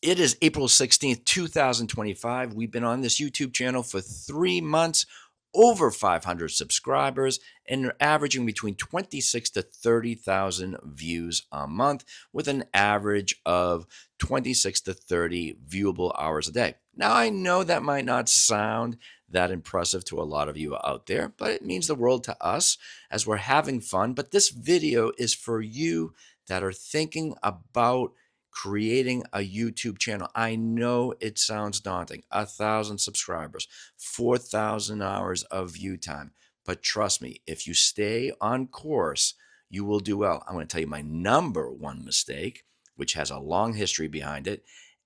It is April 16th, 2025. We've been on this YouTube channel for 3 months, over 500 subscribers, and are averaging between 26 to 30,000 views a month with an average of 26 to 30 viewable hours a day. Now, I know that might not sound that impressive to a lot of you out there, but it means the world to us as we're having fun. But this video is for you that are thinking about creating a YouTube channel. I know it sounds daunting. 1,000 subscribers, 4,000 hours of view time. But trust me, if you stay on course, you will do well. I'm going to tell you my number one mistake, which has a long history behind it,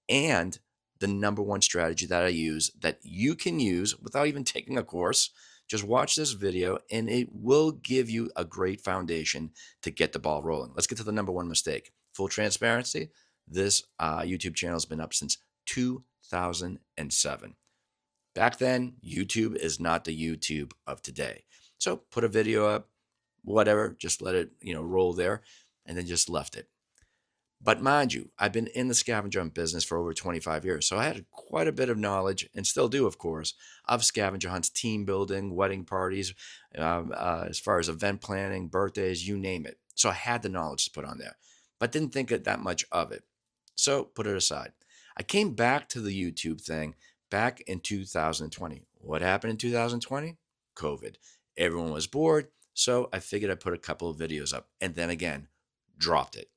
and the number one strategy that I use that you can use without even taking a course. Just watch this video and it will give you a great foundation to get the ball rolling. Let's get to the number one mistake. Full transparency. This YouTube channel has been up since 2007. Back then, YouTube is not the YouTube of today. So put a video up, whatever, just let it, roll there, and then just left it. But mind you, I've been in the scavenger hunt business for over 25 years, so I had quite a bit of knowledge, and still do, of course, of scavenger hunts, team building, wedding parties, as far as event planning, birthdays, you name it. So I had the knowledge to put on there, but didn't think that much of it. So put it aside. I came back to the YouTube thing back in 2020. What happened in 2020? COVID. Everyone was bored, so I figured I'd put a couple of videos up, and then again, dropped it.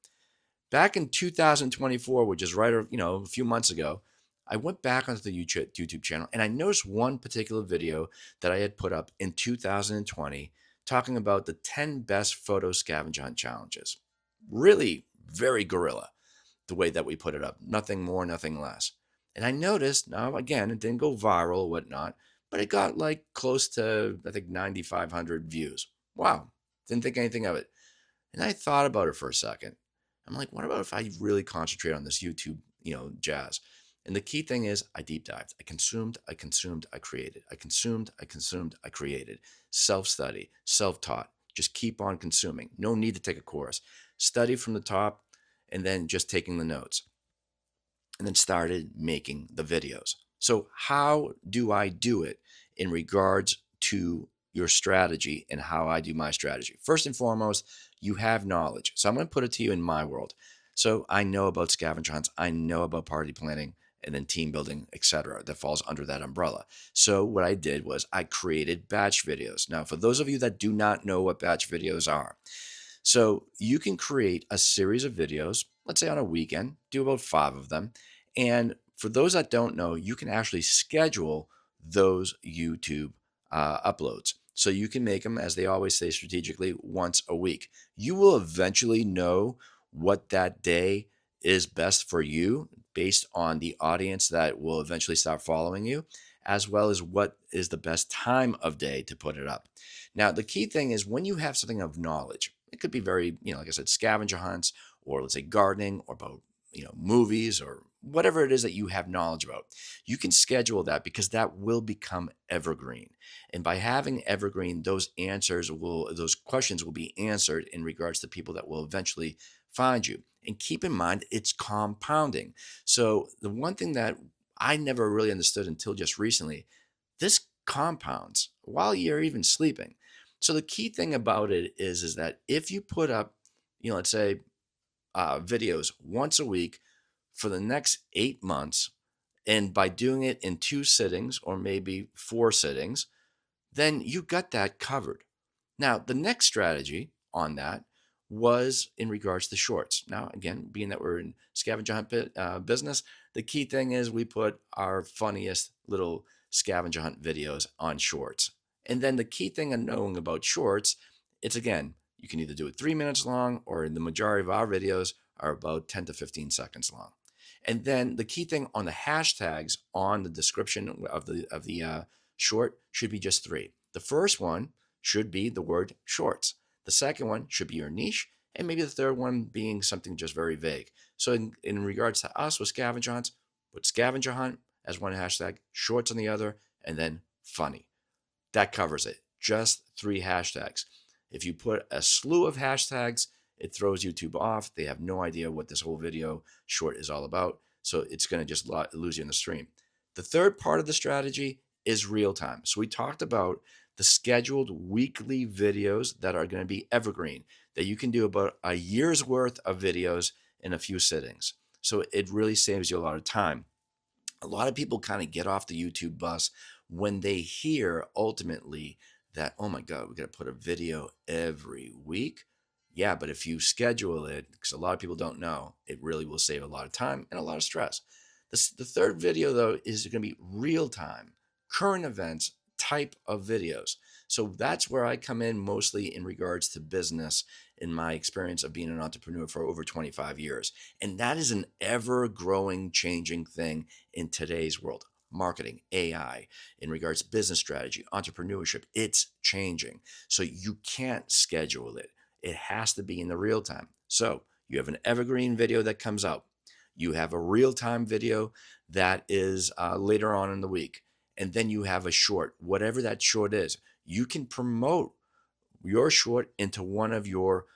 Back in 2024, which is right, a few months ago, I went back onto the YouTube channel and I noticed one particular video that I had put up in 2020 talking about the 10 best photo scavenger hunt challenges. Really very guerrilla the way that we put it up. Nothing more, nothing less. And I noticed, now again, it didn't go viral or whatnot, but it got like close to, I think, 9,500 views. Wow. Didn't think anything of it. And I thought about it for a second. I'm like, what about if I really concentrate on this YouTube, jazz? And the key thing is I deep dived. I consumed, I created. I consumed, I created. Self-study, self-taught. Just keep on consuming. No need to take a course. Study from the top and then just taking the notes. And then started making the videos. So how do I do it in regards to your strategy and how I do my strategy? First and foremost, you have knowledge. So I'm going to put it to you in my world. So I know about scavenger hunts. I know about party planning and then team building, etc. that falls under that umbrella. So what I did was I created batch videos. Now, for those of you that do not know what batch videos are, so you can create a series of videos, let's say on a weekend, do about 5 of them. And for those that don't know, you can actually schedule those YouTube uploads. So you can make them, as they always say strategically, once a week. You will eventually know what that day is best for you based on the audience that will eventually start following you, as well as what is the best time of day to put it up. Now, the key thing is when you have something of knowledge, it could be very, like I said, scavenger hunts, or let's say gardening, or about, movies, or whatever it is that you have knowledge about. You can schedule that because that will become evergreen. And by having evergreen, those questions will be answered in regards to people that will eventually find you. And keep in mind, it's compounding. So the one thing that I never really understood until just recently, this compounds while you're even sleeping. So the key thing about it is that if you put up, let's say videos once a week for the next 8 months, and by doing it in 2 sittings or maybe 4 sittings, then you got that covered. Now, the next strategy on that was in regards to shorts. Now, again, being that we're in scavenger hunt business, the key thing is we put our funniest little scavenger hunt videos on shorts. And then the key thing of knowing about shorts, it's again, you can either do it 3 minutes long, or in the majority of our videos are about 10 to 15 seconds long. And then the key thing on the hashtags on the description of the short should be just 3. The first one should be the word shorts. The second one should be your niche, and maybe the third one being something just very vague. So in regards to us with scavenger hunts, put scavenger hunt as one hashtag, shorts on the other, and then funny. That covers it. Just 3 hashtags. If you put a slew of hashtags, it throws YouTube off. They have no idea what this whole video short is all about. So it's going to just lose you in the stream. The third part of the strategy is real time. So we talked about the scheduled weekly videos that are going to be evergreen, that you can do about a year's worth of videos in a few sittings. So it really saves you a lot of time. A lot of people kind of get off the YouTube bus when they hear ultimately that, oh my God, we got to put a video every week. Yeah, but if you schedule it, because a lot of people don't know, it really will save a lot of time and a lot of stress. The third video, though, is going to be real time, current events type of videos. So that's where I come in mostly in regards to business in my experience of being an entrepreneur for over 25 years. And that is an ever growing, changing thing in today's world. Marketing, AI, in regards to business strategy, entrepreneurship, it's changing. So you can't schedule it. It has to be in the real time. So you have an evergreen video that comes out. You have a real time video that is later on in the week. And then you have a short, whatever that short is. You can promote your short into one of your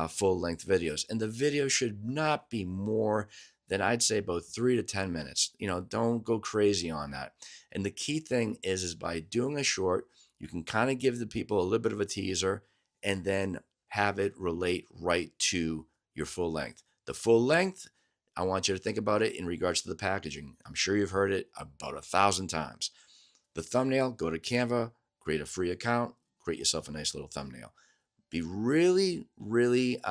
full length videos. And the video should not be more than, I'd say, about 3 to 10 minutes. Don't go crazy on that. And the key thing is by doing a short, you can kind of give the people a little bit of a teaser and then have it relate right to your full length. The full length, I want you to think about it in regards to the packaging. I'm sure you've heard it about 1,000 times. The thumbnail, go to Canva, create a free account, create yourself a nice little thumbnail. Be really, really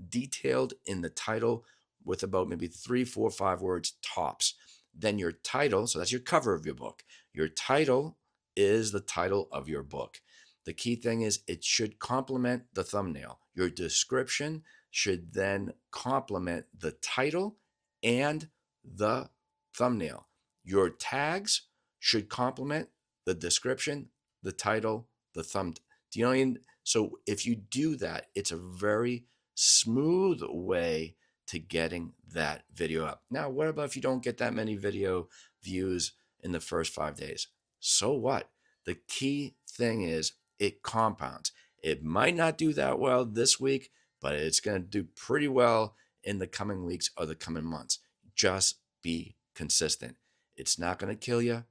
detailed in the title with about maybe 3, 4, 5 words tops. Then your title, so that's your cover of your book. Your title is the title of your book. The key thing is it should complement the thumbnail. Your description should then complement the title and the thumbnail. Your tags should complement the description, the title, the thumb. Do you know what I mean? So if you do that, it's a very smooth way to getting that video up. Now, what about if you don't get that many video views in the first 5 days? So what? The key thing is it compounds. It might not do that well this week, but it's going to do pretty well in the coming weeks or the coming months. Just be consistent. It's not going to kill you.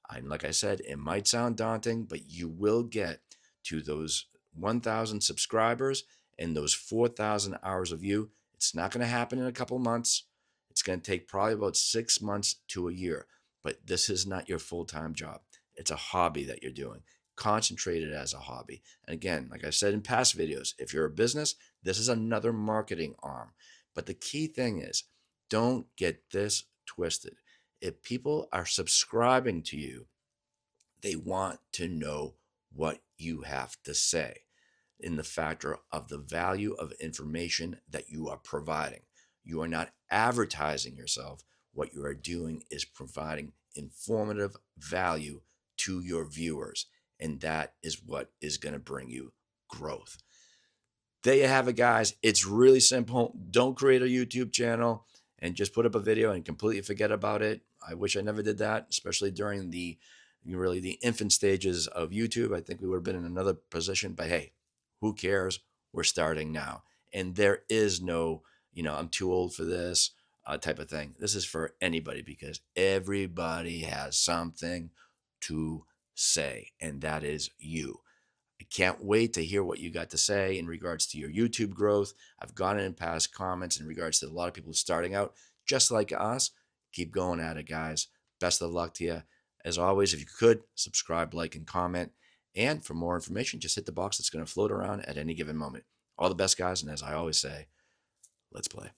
And like I said, it might sound daunting, but you will get to those 1,000 subscribers and those 4,000 hours of view. It's not going to happen in a couple months. It's going to take probably about 6 months to a year. But this is not your full-time job. It's a hobby that you're doing. Concentrate it as a hobby. And again, like I said in past videos, if you're a business, this is another marketing arm. But the key thing is, don't get this twisted. If people are subscribing to you, they want to know what you have to say in the factor of the value of information that you are providing. You are not advertising yourself. What you are doing is providing informative value to your viewers. And that is what is going to bring you growth. There you have it, guys. It's really simple. Don't create a YouTube channel and just put up a video and completely forget about it. I wish I never did that, especially during the infant stages of YouTube. I think we would have been in another position, but hey, who cares? We're starting now. And there is no, I'm too old for this type of thing. This is for anybody because everybody has something to say, and that is you. I can't wait to hear what you got to say in regards to your YouTube growth. I've gotten in past comments in regards to a lot of people starting out just like us. Keep going at it, guys. Best of luck to you. As always, if you could, subscribe, like, and comment. And for more information, just hit the box that's going to float around at any given moment. All the best, guys. And as I always say, let's play.